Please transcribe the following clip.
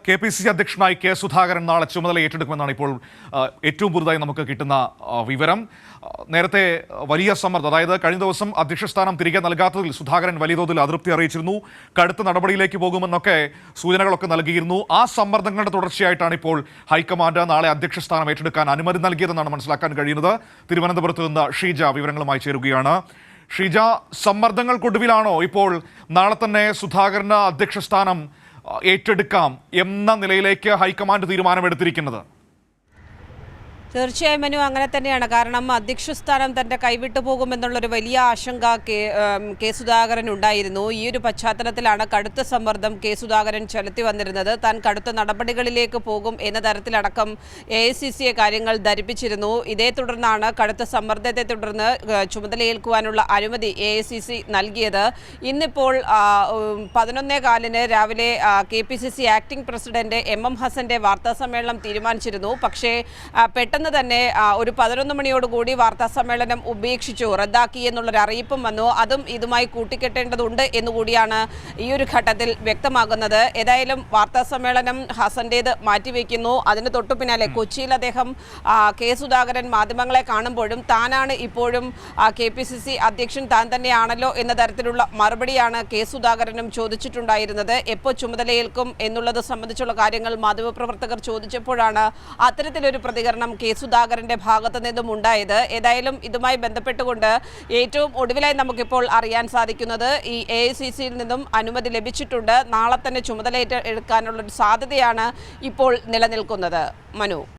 KPCC അധ്യക്ഷനായി K Sudhakaran നാളെ ചുമതല ഏറ്റെടുക്കുമെന്നാണ് ഇപ്പോൾ ഏറ്റവും പുതുതായി നമുക്ക് കിട്ടുന്ന വിവരം. നേരത്തെ വലിയ സമ്മർദ്ദം, അതായത് കഴിഞ്ഞ ദിവസം അധ്യക്ഷ സ്ഥാനം തിരികെ നൽകാത്തതിൽ സുധാകരൻ വലിയ തോതിൽ അതൃപ്തി അറിയിച്ചിരുന്നു. കടുത്ത നടപടിയിലേക്ക് പോകുമെന്നൊക്കെ സൂചനകളൊക്കെ നൽകിയിരുന്നു. ആ സമ്മർദ്ദങ്ങളുടെ തുടർച്ചയായിട്ടാണ് ഇപ്പോൾ ഹൈക്കമാൻഡ് നാളെ അധ്യക്ഷ സ്ഥാനം ഏറ്റെടുക്കാൻ അനുമതി നൽകിയതെന്നാണ് മനസ്സിലാക്കാൻ കഴിയുന്നത്. തിരുവനന്തപുരത്ത് നിന്ന് ഷീജ വിവരങ്ങളുമായി ചേരുകയാണ്. ഷീജ, സമ്മർദ്ദങ്ങൾക്കൊടുവിലാണോ ഇപ്പോൾ നാളെ തന്നെ സുധാകരന് അധ്യക്ഷ സ്ഥാനം ഏറ്റെടുക്കാം എന്ന നിലയിലേക്ക് ഹൈക്കമാൻഡ് തീരുമാനമെടുത്തിരിക്കുന്നത്? തീർച്ചയായും മനു, അങ്ങനെ തന്നെയാണ്. കാരണം അധ്യക്ഷ സ്ഥാനം തന്റെ കൈവിട്ടു പോകുമെന്നുള്ളൊരു വലിയ ആശങ്ക കെ സുധാകരൻ ഉണ്ടായിരുന്നു. ഈ ഒരു പശ്ചാത്തലത്തിലാണ് കടുത്ത സമ്മർദ്ദം കെ സുധാകരൻ ചെലുത്തി വന്നിരുന്നത്. താൻ കടുത്ത നടപടികളിലേക്ക് പോകും എന്ന തരത്തിലടക്കം AICCയെ കാര്യങ്ങൾ ധരിപ്പിച്ചിരുന്നു. ഇതേ തുടർന്നാണ് കടുത്ത സമ്മർദ്ദത്തെ തുടർന്ന് ചുമതലയേൽക്കുവാനുള്ള അനുമതി AICC നൽകിയത്. ഇന്നിപ്പോൾ 11:15 രാവിലെ KPCC ആക്ടിംഗ് പ്രസിഡന്റ് MM ഹസന്റെ വാർത്താസമ്മേളനം തീരുമാനിച്ചിരുന്നു. പക്ഷേ പെട്ടെന്ന് തന്നെ ഒരു 11 മണിയോടുകൂടി വാർത്താ സമ്മേളനം ഉപേക്ഷിച്ചു, റദ്ദാക്കി എന്നുള്ളൊരു അറിയിപ്പും വന്നു. അതും ഇതുമായി കൂട്ടിക്കെട്ടേണ്ടതുണ്ട് എന്നുകൂടിയാണ് ഈ ഒരു ഘട്ടത്തിൽ വ്യക്തമാകുന്നത്. ഏതായാലും വാർത്താ സമ്മേളനം ഹസന്റേത് മാറ്റിവെക്കുന്നു. അതിന് തൊട്ടു പിന്നാലെ കൊച്ചിയിൽ അദ്ദേഹം കെ സുധാകരൻ മാധ്യമങ്ങളെ കാണുമ്പോഴും താനാണ് ഇപ്പോഴും KPCC അധ്യക്ഷൻ, താൻ തന്നെയാണല്ലോ എന്ന തരത്തിലുള്ള മറുപടിയാണ് കെ സുധാകരനും ചോദിച്ചിട്ടുണ്ടായിരുന്നത്. എപ്പോൾ ചുമതലയേൽക്കും എന്നുള്ളത് സംബന്ധിച്ചുള്ള കാര്യങ്ങൾ മാധ്യമപ്രവർത്തകർ ചോദിച്ചപ്പോഴാണ് അത്തരത്തിലൊരു പ്രതികരണം കെ സുധാകരന്റെ ഭാഗത്തു നിന്നും ഉണ്ടായത്. ഏതായാലും ഇതുമായി ബന്ധപ്പെട്ടുകൊണ്ട് ഏറ്റവും ഒടുവിലായി നമുക്കിപ്പോൾ അറിയാൻ സാധിക്കുന്നത് ഈ AICCയിൽ നിന്നും അനുമതി ലഭിച്ചിട്ടുണ്ട്. നാളെ തന്നെ ചുമതല എടുക്കാനുള്ളൊരു സാധ്യതയാണ് ഇപ്പോൾ നിലനിൽക്കുന്നത്. മനു.